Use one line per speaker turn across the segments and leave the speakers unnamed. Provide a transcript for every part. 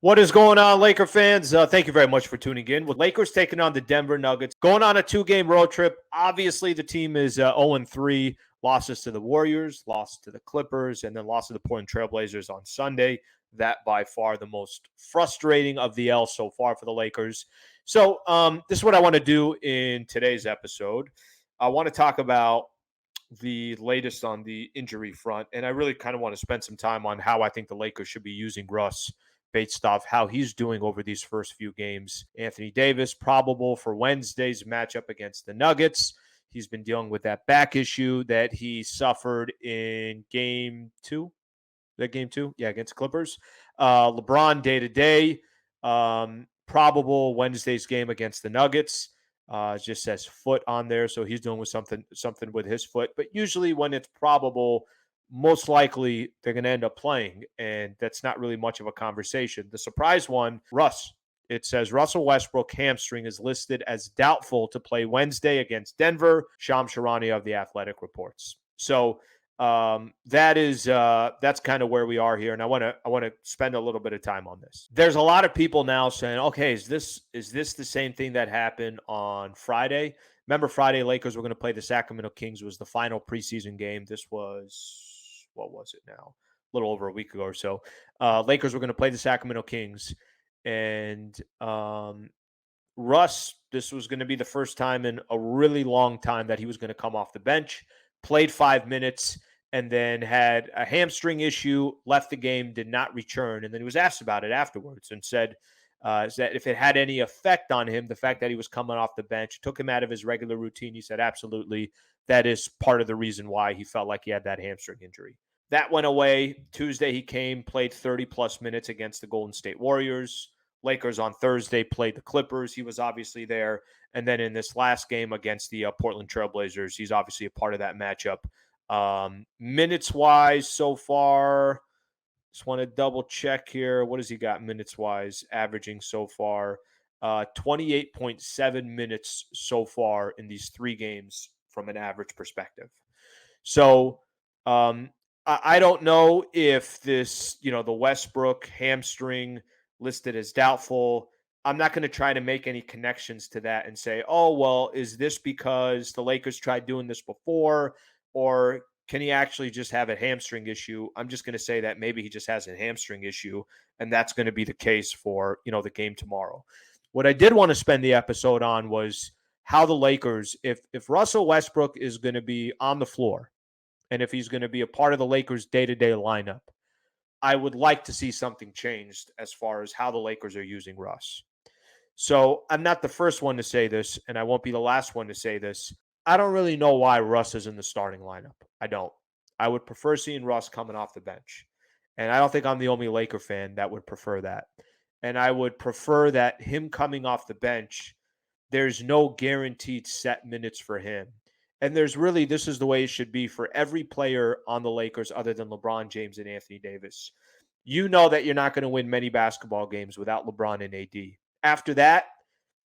What is going on, Laker fans? Thank you very much for tuning in. With Lakers taking on the Denver Nuggets, going on a two-game road trip. Obviously, the team is 0-3. Losses to the Warriors, lost to the Clippers, and then lost to the Portland Trailblazers on Sunday. That by far the most frustrating of the L so far for the Lakers. So this is what I want to do in today's episode. I want to talk about the latest on the injury front, and I really kind of want to spend some time on how I think the Lakers should be using Russ based off how he's doing over these first few games. Anthony Davis, probable for Wednesday's matchup against the Nuggets. He's been dealing with that back issue that he suffered in game two. That game two? Yeah, against Clippers. LeBron day to day. Probable Wednesday's game against the Nuggets. Just says foot on there, so he's dealing with something with his foot. But usually when it's probable, most likely they're going to end up playing, and that's not really much of a conversation. The surprise one, Russ. It says Russell Westbrook hamstring is listed as doubtful to play Wednesday against Denver. Shams Charania of The Athletic reports. So that's kind of where we are here, and I want to spend a little bit of time on this. There's a lot of people now saying, okay, is this the same thing that happened on Friday? Remember, Friday Lakers were going to play the Sacramento Kings. It was the final preseason game. This was, what was it now? A little over a week ago or so. Lakers were going to play the Sacramento Kings, and Russ, this was going to be the first time in a really long time that he was going to come off the bench. Played 5 minutes and then had a hamstring issue, left the game, did not return. And then he was asked about it afterwards and said that if it had any effect on him, the fact that he was coming off the bench, took him out of his regular routine. He said, absolutely, that is part of the reason why he felt like he had that hamstring injury. That went away. Tuesday he came, played 30-plus minutes against the Golden State Warriors. Lakers on Thursday played the Clippers. He was obviously there. And then in this last game against the Portland Trailblazers, he's obviously a part of that matchup. Minutes-wise so far, just want to double-check here. What has he got minutes-wise averaging so far? 28.7 minutes so far in these 3 games from an average perspective. So I don't know if this, the Westbrook hamstring listed as doubtful. I'm not going to try to make any connections to that and say, oh, well, is this because the Lakers tried doing this before, or can he actually just have a hamstring issue? I'm just going to say that maybe he just has a hamstring issue, and that's going to be the case for, the game tomorrow. What I did want to spend the episode on was how the Lakers, if Russell Westbrook is going to be on the floor, and if he's going to be a part of the Lakers' day-to-day lineup, I would like to see something changed as far as how the Lakers are using Russ. So I'm not the first one to say this, and I won't be the last one to say this. I don't really know why Russ is in the starting lineup. I don't. I would prefer seeing Russ coming off the bench. And I don't think I'm the only Laker fan that would prefer that. And I would prefer that him coming off the bench, there's no guaranteed set minutes for him. And this is the way it should be for every player on the Lakers other than LeBron James and Anthony Davis. You know that you're not going to win many basketball games without LeBron and AD. After that,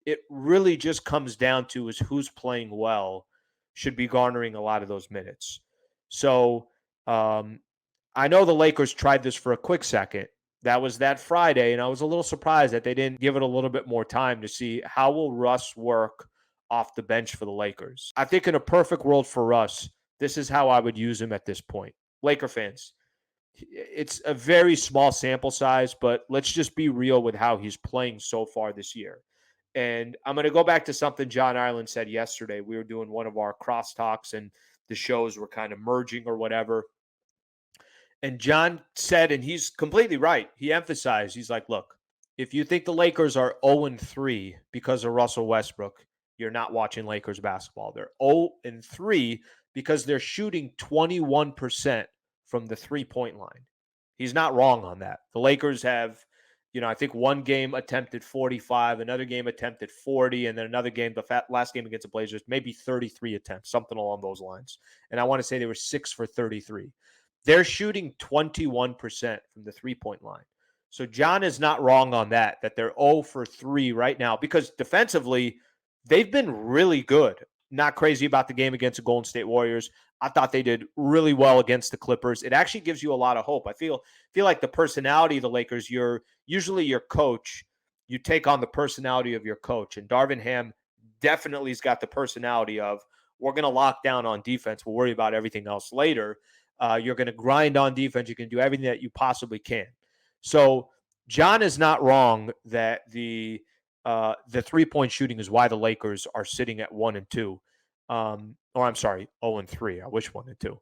it really just comes down to is who's playing well should be garnering a lot of those minutes. So I know the Lakers tried this for a quick second. That was that Friday, and I was a little surprised that they didn't give it a little bit more time to see how will Russ work off the bench for the Lakers. I think in a perfect world for Russ, this is how I would use him at this point. Laker fans, it's a very small sample size, but let's just be real with how he's playing so far this year. And I'm going to go back to something John Ireland said yesterday. We were doing one of our crosstalks, and the shows were kind of merging or whatever. And John said, and he's completely right, he emphasized, he's like, look, if you think the Lakers are 0-3 because of Russell Westbrook, you're not watching Lakers basketball. They're 0-3 because they're shooting 21% from the three-point line. He's not wrong on that. The Lakers have, I think one game attempted 45, another game attempted 40, and then another game, the last game against the Blazers, maybe 33 attempts, something along those lines. And I want to say they were 6 for 33. They're shooting 21% from the three-point line. So John is not wrong on that they're 0 for 3 right now because defensively, they've been really good. not crazy about the game against the Golden State Warriors. I thought they did really well against the Clippers. It actually gives you a lot of hope. I feel like the personality of the Lakers, you're usually your coach, you take on the personality of your coach. And Darvin Ham definitely has got the personality of, we're going to lock down on defense. We'll worry about everything else later. You're going to grind on defense. You can do everything that you possibly can. So John is not wrong that the 3-point shooting is why the Lakers are sitting at 1-2. Or I'm sorry, 0-3. I wish 1-2.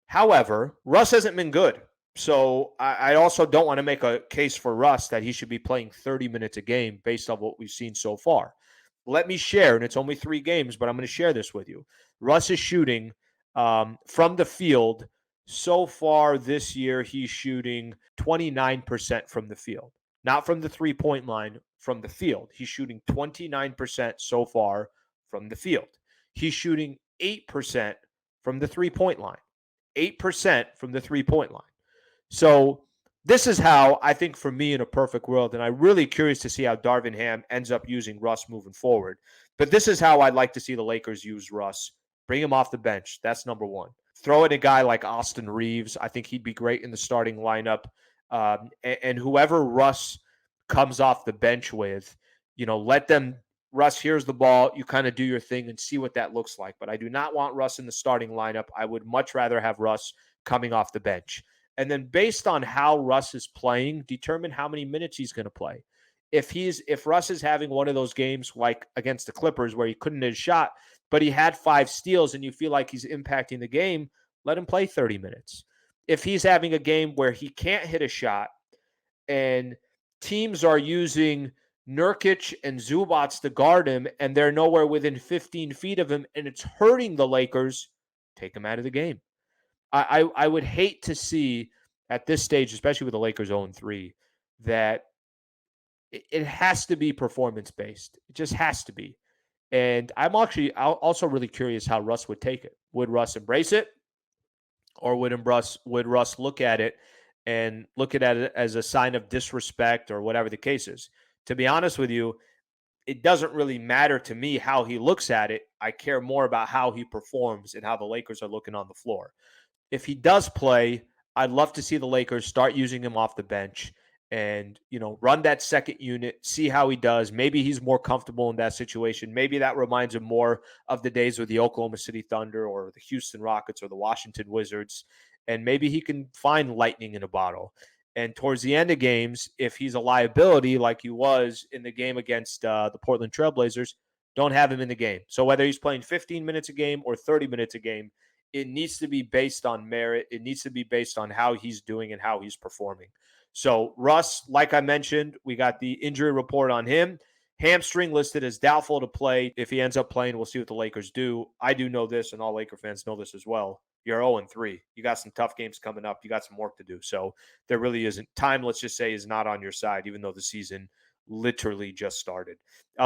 However, Russ hasn't been good. So I also don't want to make a case for Russ that he should be playing 30 minutes a game based on what we've seen so far. Let me share, and it's only 3 games, but I'm going to share this with you. Russ is shooting from the field. So far this year, he's shooting 29% from the field. Not from the 3-point line, from the field. He's shooting 29% so far from the field. He's shooting 8% from the 3-point line. 8% from the 3-point line. So this is how I think, for me, in a perfect world, and I'm really curious to see how Darvin Ham ends up using Russ moving forward. But this is how I'd like to see the Lakers use Russ. Bring him off the bench. That's number one. Throw in a guy like Austin Reeves. I think he'd be great in the starting lineup. And whoever Russ comes off the bench with, let them, Russ, here's the ball. You kind of do your thing and see what that looks like. But I do not want Russ in the starting lineup. I would much rather have Russ coming off the bench. And then based on how Russ is playing, determine how many minutes he's going to play. If Russ is having one of those games like against the Clippers where he couldn't hit a shot, but he had 5 steals and you feel like he's impacting the game, let him play 30 minutes. If he's having a game where he can't hit a shot and teams are using Nurkic and Zubats to guard him and they're nowhere within 15 feet of him and it's hurting the Lakers, take him out of the game. I would hate to see at this stage, especially with the Lakers 0-3, that it has to be performance-based. It just has to be. And I'm also really curious how Russ would take it. Would Russ embrace it? Or would Russ look at it and look at it as a sign of disrespect or whatever the case is? To be honest with you, it doesn't really matter to me how he looks at it. I care more about how he performs and how the Lakers are looking on the floor. If he does play, I'd love to see the Lakers start using him off the bench and, run that second unit, see how he does. Maybe he's more comfortable in that situation. Maybe that reminds him more of the days with the Oklahoma City Thunder or the Houston Rockets or the Washington Wizards. And maybe he can find lightning in a bottle. And towards the end of games, if he's a liability like he was in the game against the Portland Trailblazers, don't have him in the game. So whether he's playing 15 minutes a game or 30 minutes a game, it needs to be based on merit. It needs to be based on how he's doing and how he's performing. So Russ, like I mentioned, we got the injury report on him. Hamstring listed as doubtful to play. If he ends up playing, we'll see what the Lakers do. I do know this, and all Laker fans know this as well. You're 0-3. You got some tough games coming up. You got some work to do. So there really isn't time, let's just say, is not on your side, even though the season literally just started.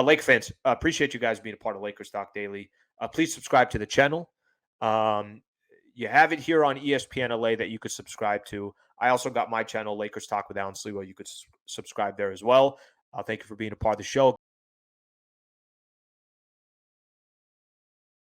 Lake fans, appreciate you guys being a part of Lakers Talk Daily. Please subscribe to the channel. You have it here on ESPN LA that you could subscribe to. I also got my channel, Lakers Talk with Alan Sliwa. You could subscribe there as well. Thank you for being a part of the show.